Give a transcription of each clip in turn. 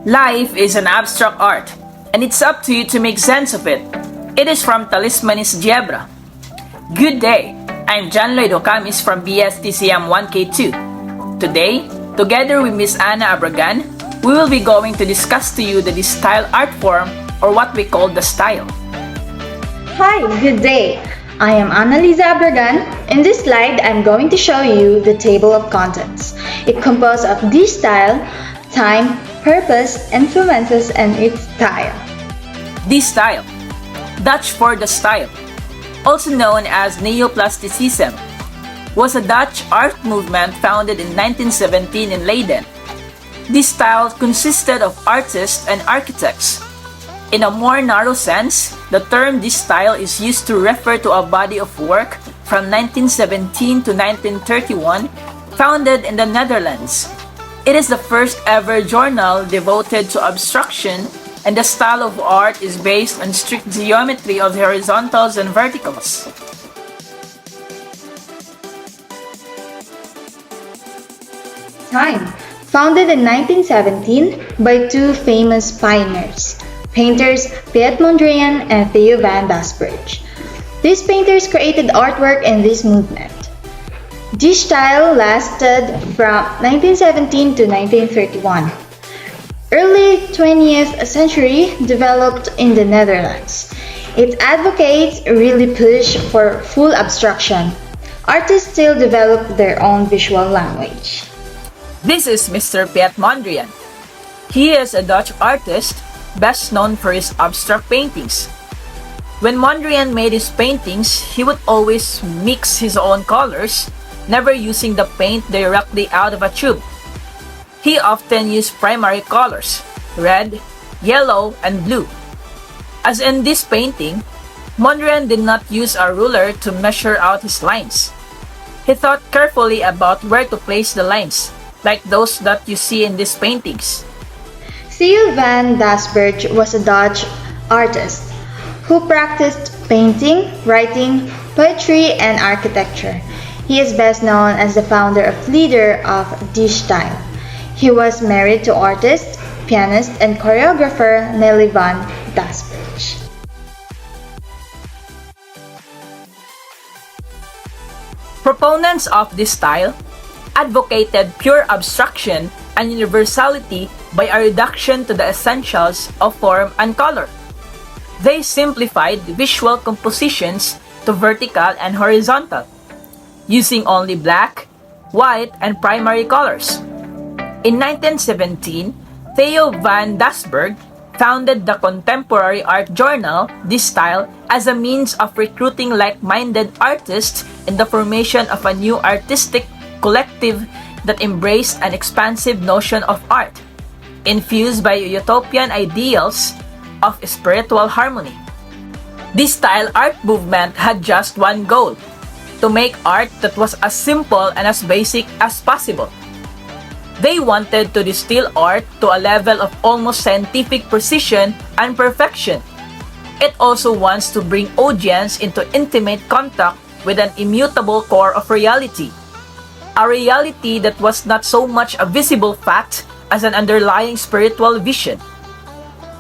Life is an abstract art, and it's up to you to make sense of it. It is from Talismanis Giebra. Good day, I'm Lloyd Hucamis from BSTCM 1K2. Today, together with Miss Anna Abragan, we will be going to discuss to you the Stijl art form, or what we call the Stijl. Hi, good day. I am Annalisa Abragan. In this slide, I'm going to show you the table of contents. It composed of the style, time, purpose, influences, and its style. The Stijl, Dutch for the style, also known as Neoplasticism, was a Dutch art movement founded in 1917 in Leiden. This style consisted of artists and architects. In a more narrow sense, the term this style is used to refer to a body of work from 1917 to 1931 founded in the Netherlands. It is the first ever journal devoted to abstraction, and the style of art is based on strict geometry of the horizontals and verticals. Time. Founded in 1917 by two famous pioneers, painters Piet Mondrian and Theo van Doesburg. These painters created artwork in this movement. This style lasted from 1917 to 1931. Early 20th century developed in the Netherlands. Its advocates really push for full abstraction. Artists still develop their own visual language. This is Mr. Piet Mondrian. He is a Dutch artist, best known for his abstract paintings. When Mondrian made his paintings, he would always mix his own colors, never using the paint directly out of a tube. He often used primary colors, red, yellow, and blue. As in this painting, Mondrian did not use a ruler to measure out his lines. He thought carefully about where to place the lines, like those that you see in these paintings. Theo van Doesburg was a Dutch artist who practiced painting, writing, poetry, and architecture. He is best known as the founder and leader of this style. He was married to artist, pianist, and choreographer Nelly van Doesburg. Proponents of this style advocated pure abstraction and universality by a reduction to the essentials of form and color. They simplified visual compositions to vertical and horizontal, using only black, white, and primary colors. In 1917, Theo van Doesburg founded the contemporary art journal This Style as a means of recruiting like-minded artists in the formation of a new artistic collective that embraced an expansive notion of art, infused by utopian ideals of spiritual harmony. This style art movement had just one goal: to make art that was as simple and as basic as possible. They wanted to distill art to a level of almost scientific precision and perfection. It also wants to bring audience into intimate contact with an immutable core of reality. A reality that was not so much a visible fact as an underlying spiritual vision.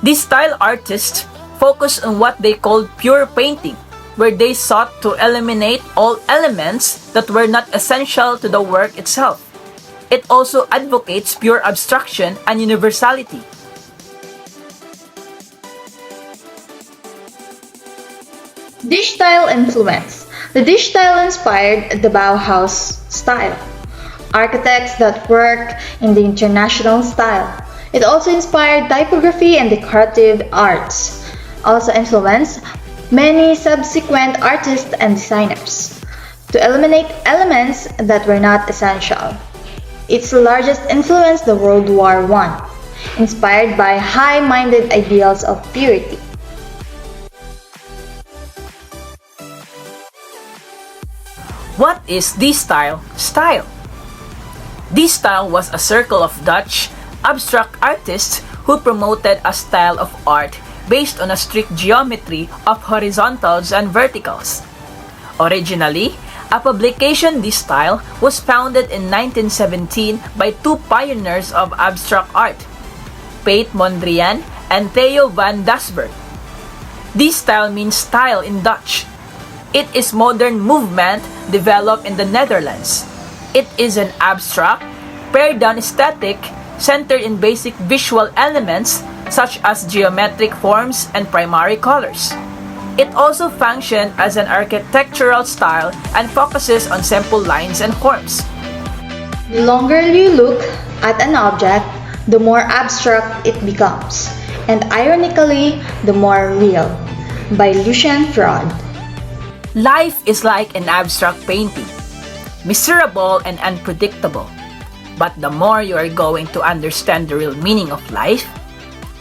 These style artists focused on what they called pure painting, where they sought to eliminate all elements that were not essential to the work itself. It also advocates pure abstraction and universality. Dish style influence. The dish style inspired the Bauhaus style, architects that worked in the international style. It also inspired typography and decorative arts, also influenced many subsequent artists and designers to eliminate elements that were not essential. Its largest influence, the World War I, inspired by high-minded ideals of purity. What is this style? This style was a circle of Dutch abstract artists who promoted a style of art based on a strict geometry of horizontals and verticals. Originally, a publication this style was founded in 1917 by two pioneers of abstract art, Piet Mondrian and Theo van Doesburg. This style means style in Dutch. It is modern movement developed in the Netherlands. It is an abstract, pared-down aesthetic centered in basic visual elements such as geometric forms and primary colors. It also functions as an architectural style and focuses on simple lines and forms. The longer you look at an object, the more abstract it becomes, and ironically, the more real. By Lucian Freud. Life is like an abstract painting, miserable and unpredictable. But the more you are going to understand the real meaning of life,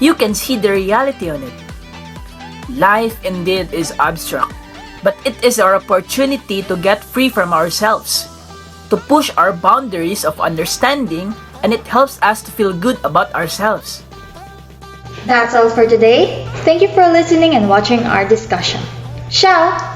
you can see the reality on it. Life indeed is abstract, but it is our opportunity to get free from ourselves, to push our boundaries of understanding, and it helps us to feel good about ourselves. That's all for today. Thank you for listening and watching our discussion. Ciao!